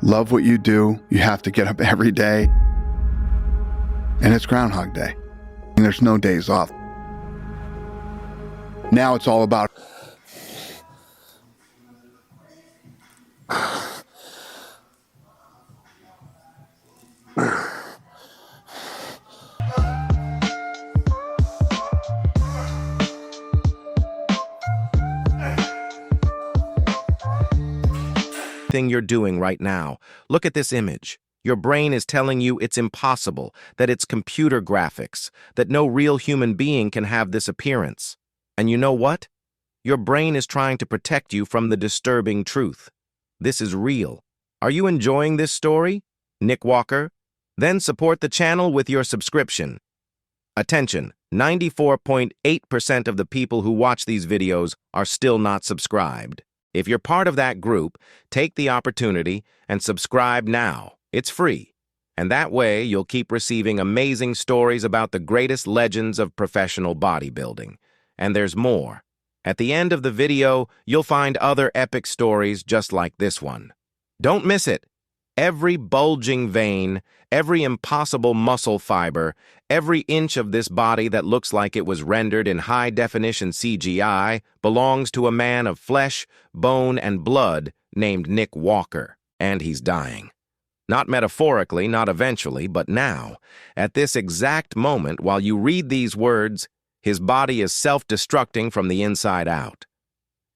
love what you do, you have to get up every day. And it's Groundhog Day. And there's no days off. Now it's all about thing you're doing right now. Look at this image. Your brain is telling you it's impossible, that it's computer graphics, that no real human being can have this appearance. And you know what? Your brain is trying to protect you from the disturbing truth. This is real. Are you enjoying this story, Nick Walker? Then support the channel with your subscription. Attention, 94.8% of the people who watch these videos are still not subscribed. If you're part of that group, take the opportunity and subscribe now. It's free. And that way, you'll keep receiving amazing stories about the greatest legends of professional bodybuilding. And there's more. At the end of the video, you'll find other epic stories just like this one. Don't miss it. Every bulging vein, every impossible muscle fiber, every inch of this body that looks like it was rendered in high-definition CGI belongs to a man of flesh, bone, and blood named Nick Walker, and he's dying. Not metaphorically, not eventually, but now, at this exact moment, while you read these words, his body is self-destructing from the inside out.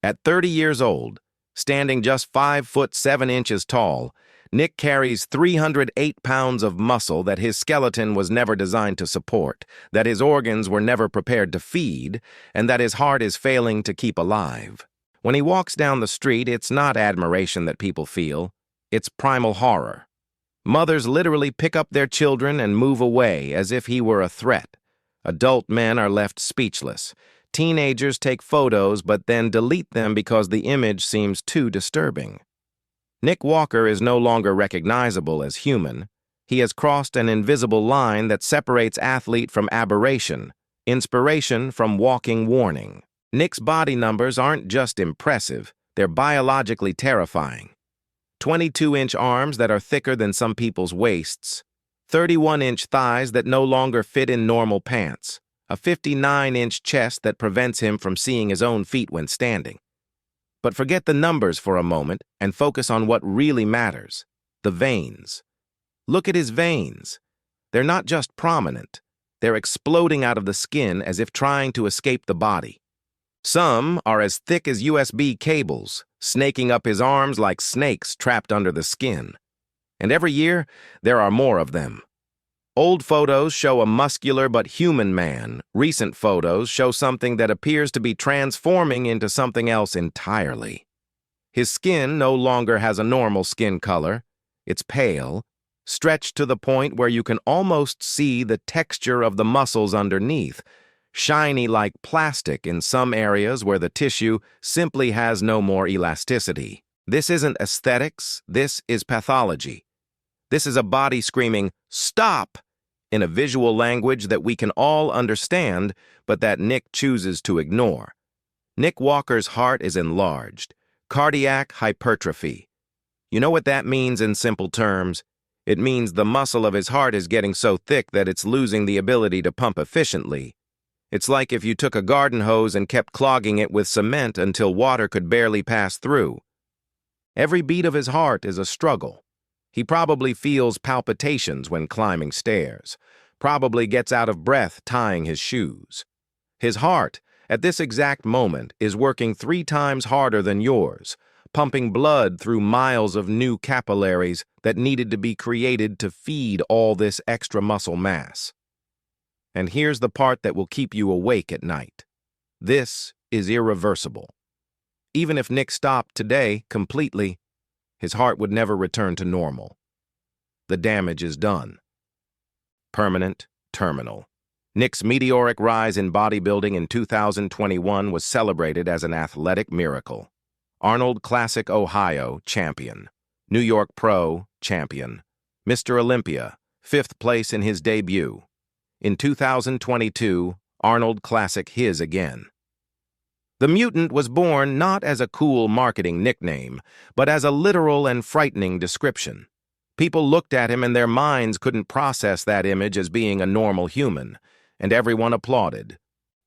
At 30 years old, standing just 5 foot 7 inches tall, Nick carries 308 pounds of muscle that his skeleton was never designed to support, that his organs were never prepared to feed, and that his heart is failing to keep alive. When he walks down the street, it's not admiration that people feel, it's primal horror. Mothers literally pick up their children and move away as if he were a threat. Adult men are left speechless. Teenagers take photos but then delete them because the image seems too disturbing. Nick Walker is no longer recognizable as human. He has crossed an invisible line that separates athlete from aberration, inspiration from walking warning. Nick's body numbers aren't just impressive, they're biologically terrifying. 22-inch arms that are thicker than some people's waists, 31-inch thighs that no longer fit in normal pants, a 59-inch chest that prevents him from seeing his own feet when standing. But forget the numbers for a moment and focus on what really matters, the veins. Look at his veins. They're not just prominent. They're exploding out of the skin as if trying to escape the body. Some are as thick as USB cables, snaking up his arms like snakes trapped under the skin. And every year, there are more of them. Old photos show a muscular but human man. Recent photos show something that appears to be transforming into something else entirely. His skin no longer has a normal skin color. It's pale, stretched to the point where you can almost see the texture of the muscles underneath, shiny like plastic in some areas where the tissue simply has no more elasticity. This isn't aesthetics, this is pathology. This is a body screaming, "Stop!" in a visual language that we can all understand, but that Nick chooses to ignore. Nick Walker's heart is enlarged, cardiac hypertrophy. You know what that means in simple terms? It means the muscle of his heart is getting so thick that it's losing the ability to pump efficiently. It's like if you took a garden hose and kept clogging it with cement until water could barely pass through. Every beat of his heart is a struggle. He probably feels palpitations when climbing stairs, probably gets out of breath tying his shoes. His heart, at this exact moment, is working 3 times harder than yours, pumping blood through miles of new capillaries that needed to be created to feed all this extra muscle mass. And here's the part that will keep you awake at night. This is irreversible. Even if Nick stopped today completely, his heart would never return to normal. The damage is done. Permanent, terminal. Nick's meteoric rise in bodybuilding in 2021 was celebrated as an athletic miracle. Arnold Classic Ohio, champion. New York Pro, champion. Mr. Olympia, 5th place in his debut. In 2022, Arnold Classic his again. The mutant was born not as a cool marketing nickname, but as a literal and frightening description. People looked at him and their minds couldn't process that image as being a normal human, and everyone applauded.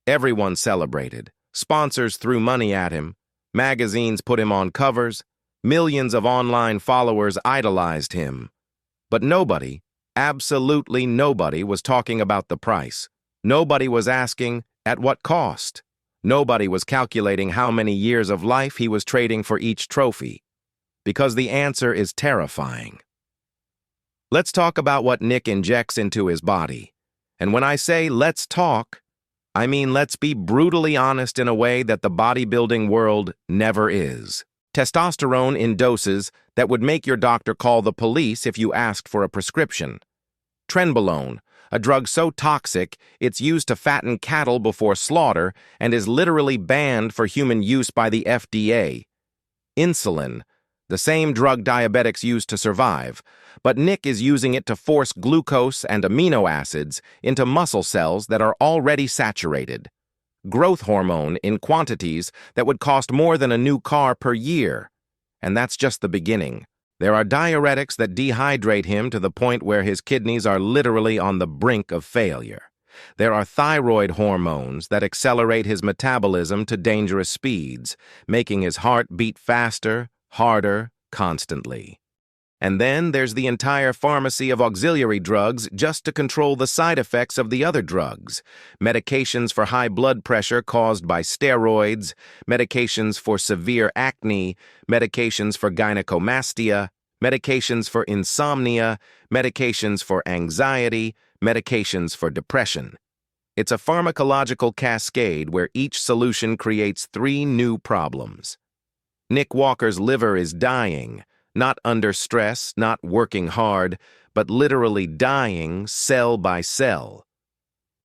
Everyone celebrated. Sponsors threw money at him. Magazines put him on covers. Millions of online followers idolized him. But nobody, absolutely nobody, was talking about the price. Nobody was asking, at what cost? Nobody was calculating how many years of life he was trading for each trophy. Because the answer is terrifying. Let's talk about what Nick injects into his body. And when I say let's talk, I mean let's be brutally honest in a way that the bodybuilding world never is. Testosterone in doses that would make your doctor call the police if you asked for a prescription. Trenbolone, a drug so toxic it's used to fatten cattle before slaughter and is literally banned for human use by the FDA. Insulin, the same drug diabetics use to survive, but Nick is using it to force glucose and amino acids into muscle cells that are already saturated. Growth hormone in quantities that would cost more than a new car per year. And that's just the beginning. There are diuretics that dehydrate him to the point where his kidneys are literally on the brink of failure. There are thyroid hormones that accelerate his metabolism to dangerous speeds, making his heart beat faster, harder, constantly. And then there's the entire pharmacy of auxiliary drugs just to control the side effects of the other drugs. Medications for high blood pressure caused by steroids, medications for severe acne, medications for gynecomastia, medications for insomnia, medications for anxiety, medications for depression. It's a pharmacological cascade where each solution creates 3 new problems. Nick Walker's liver is dying. Not under stress, not working hard, but literally dying cell by cell.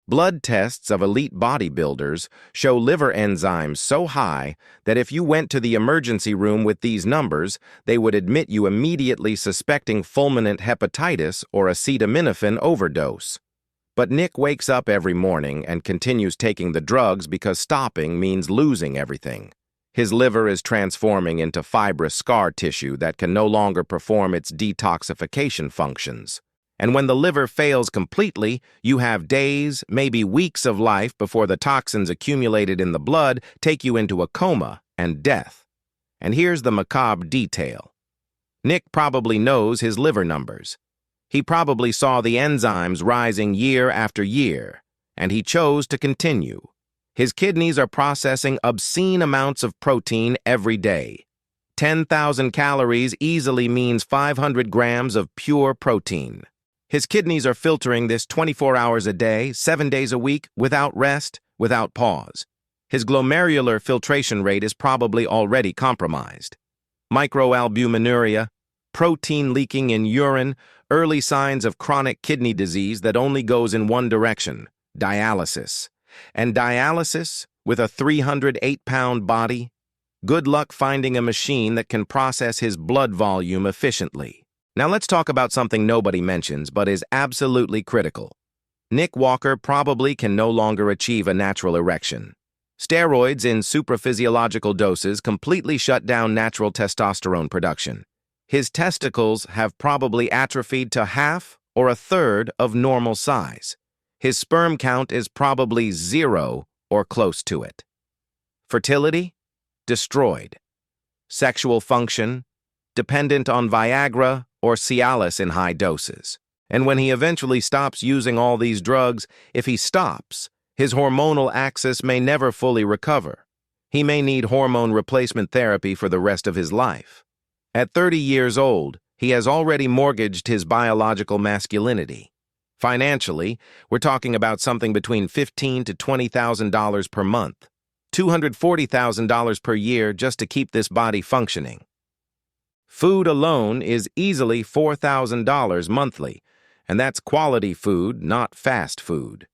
Blood tests of elite bodybuilders show liver enzymes so high that if you went to the emergency room with these numbers, they would admit you immediately suspecting fulminant hepatitis or acetaminophen overdose. But Nick wakes up every morning and continues taking the drugs because stopping means losing everything. His liver is transforming into fibrous scar tissue that can no longer perform its detoxification functions. And when the liver fails completely, you have days, maybe weeks of life before the toxins accumulated in the blood take you into a coma and death. And here's the macabre detail. Nick probably knows his liver numbers. He probably saw the enzymes rising year after year, and he chose to continue. His kidneys are processing obscene amounts of protein every day. 10,000 calories easily means 500 grams of pure protein. His kidneys are filtering this 24 hours a day, 7 days a week, without rest, without pause. His glomerular filtration rate is probably already compromised. Microalbuminuria, protein leaking in urine, early signs of chronic kidney disease that only goes in one direction, dialysis. And dialysis, with a 308-pound body? Good luck finding a machine that can process his blood volume efficiently. Now let's talk about something nobody mentions but is absolutely critical. Nick Walker probably can no longer achieve a natural erection. Steroids in supraphysiological doses completely shut down natural testosterone production. His testicles have probably atrophied to half or a third of normal size. His sperm count is probably 0 or close to it. Fertility? Destroyed. Sexual function? Dependent on Viagra or Cialis in high doses. And when he eventually stops using all these drugs, if he stops, his hormonal axis may never fully recover. He may need hormone replacement therapy for the rest of his life. At 30 years old, he has already mortgaged his biological masculinity. Financially, we're talking about something between $15,000 to $20,000 per month, $240,000 per year just to keep this body functioning. Food alone is easily $4,000 monthly, and that's quality food, not fast food.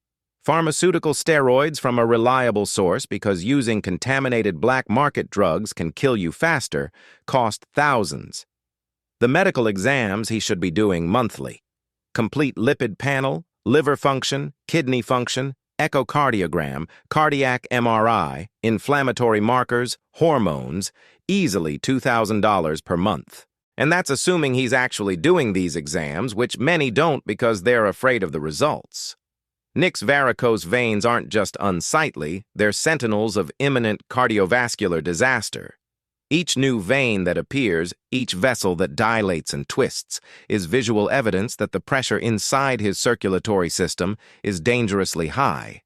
Pharmaceutical steroids from a reliable source, because using contaminated black market drugs can kill you faster, cost thousands. The medical exams he should be doing monthly. Complete lipid panel, liver function, kidney function, echocardiogram, cardiac MRI, inflammatory markers, hormones, easily $2,000 per month. And that's assuming he's actually doing these exams, which many don't because they're afraid of the results. Nick's varicose veins aren't just unsightly, they're sentinels of imminent cardiovascular disaster. Each new vein that appears, each vessel that dilates and twists, is visual evidence that the pressure inside his circulatory system is dangerously high.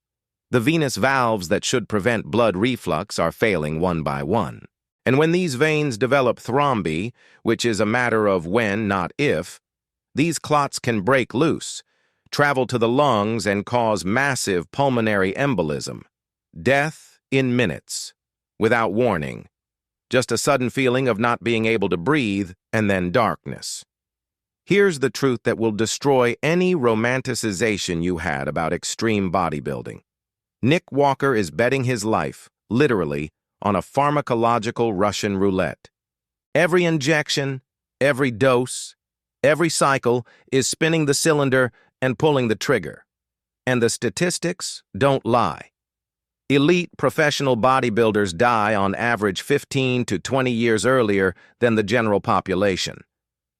The venous valves that should prevent blood reflux are failing one by one. And when these veins develop thrombi, which is a matter of when, not if, these clots can break loose, travel to the lungs, and cause massive pulmonary embolism. Death in minutes, without warning. Just a sudden feeling of not being able to breathe, and then darkness. Here's the truth that will destroy any romanticization you had about extreme bodybuilding. Nick Walker is betting his life, literally, on a pharmacological Russian roulette. Every injection, every dose, every cycle is spinning the cylinder and pulling the trigger. And the statistics don't lie. Elite professional bodybuilders die on average 15 to 20 years earlier than the general population.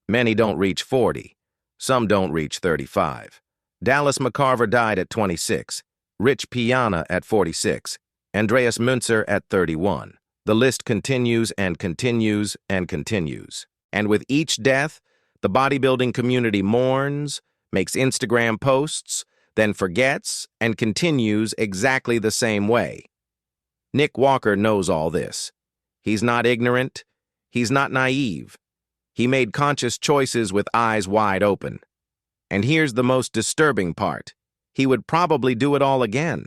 Many don't reach 40. Some don't reach 35. Dallas McCarver died at 26. Rich Piana at 46. Andreas Münzer at 31. The list continues and continues and continues. And with each death, the bodybuilding community mourns, makes Instagram posts, then forgets, and continues exactly the same way. Nick Walker knows all this. He's not ignorant. He's not naive. He made conscious choices with eyes wide open. And here's the most disturbing part. He would probably do it all again,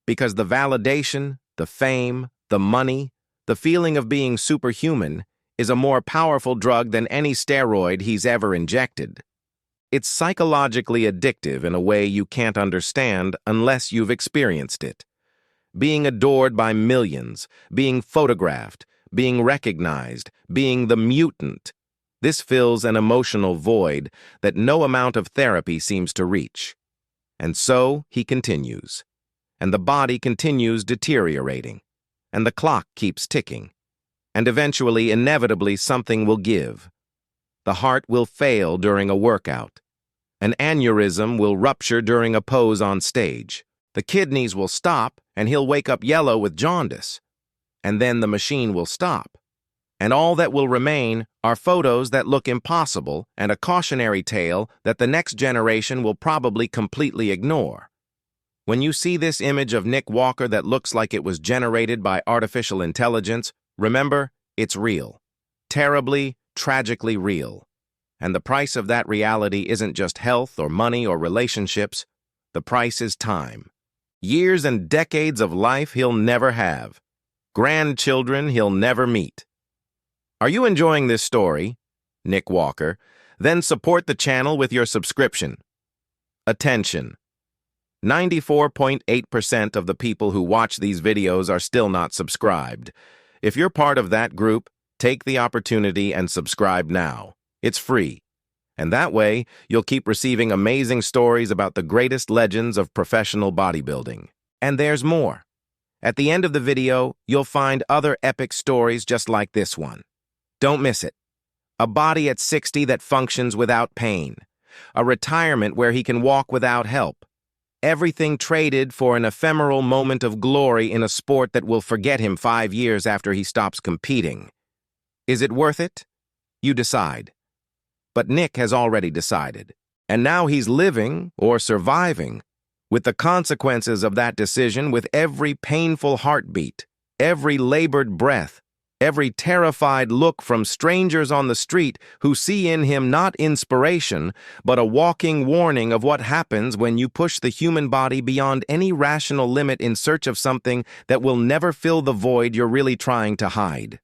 because the validation, the fame, the money, the feeling of being superhuman is a more powerful drug than any steroid he's ever injected. It's psychologically addictive in a way you can't understand unless you've experienced it. Being adored by millions, being photographed, being recognized, being the mutant, this fills an emotional void that no amount of therapy seems to reach. And so he continues. And the body continues deteriorating. And the clock keeps ticking. And eventually, inevitably, something will give. The heart will fail during a workout. An aneurysm will rupture during a pose on stage. The kidneys will stop, and he'll wake up yellow with jaundice. And then the machine will stop. And all that will remain are photos that look impossible and a cautionary tale that the next generation will probably completely ignore. When you see this image of Nick Walker that looks like it was generated by artificial intelligence, remember, it's real. Terribly, tragically real. And the price of that reality isn't just health or money or relationships. The price is time. Years and decades of life he'll never have. Grandchildren he'll never meet. Are you enjoying this story, Nick Walker? Then support the channel with your subscription. Attention. 94.8% of the people who watch these videos are still not subscribed. If you're part of that group, take the opportunity and subscribe now. It's free. And that way, you'll keep receiving amazing stories about the greatest legends of professional bodybuilding. And there's more. At the end of the video, you'll find other epic stories just like this one. Don't miss it. A body at 60 that functions without pain. A retirement where he can walk without help. Everything traded for an ephemeral moment of glory in a sport that will forget him 5 years after he stops competing. Is it worth it? You decide. But Nick has already decided. And now he's living, or surviving, with the consequences of that decision with every painful heartbeat, every labored breath, every terrified look from strangers on the street who see in him not inspiration, but a walking warning of what happens when you push the human body beyond any rational limit in search of something that will never fill the void you're really trying to hide.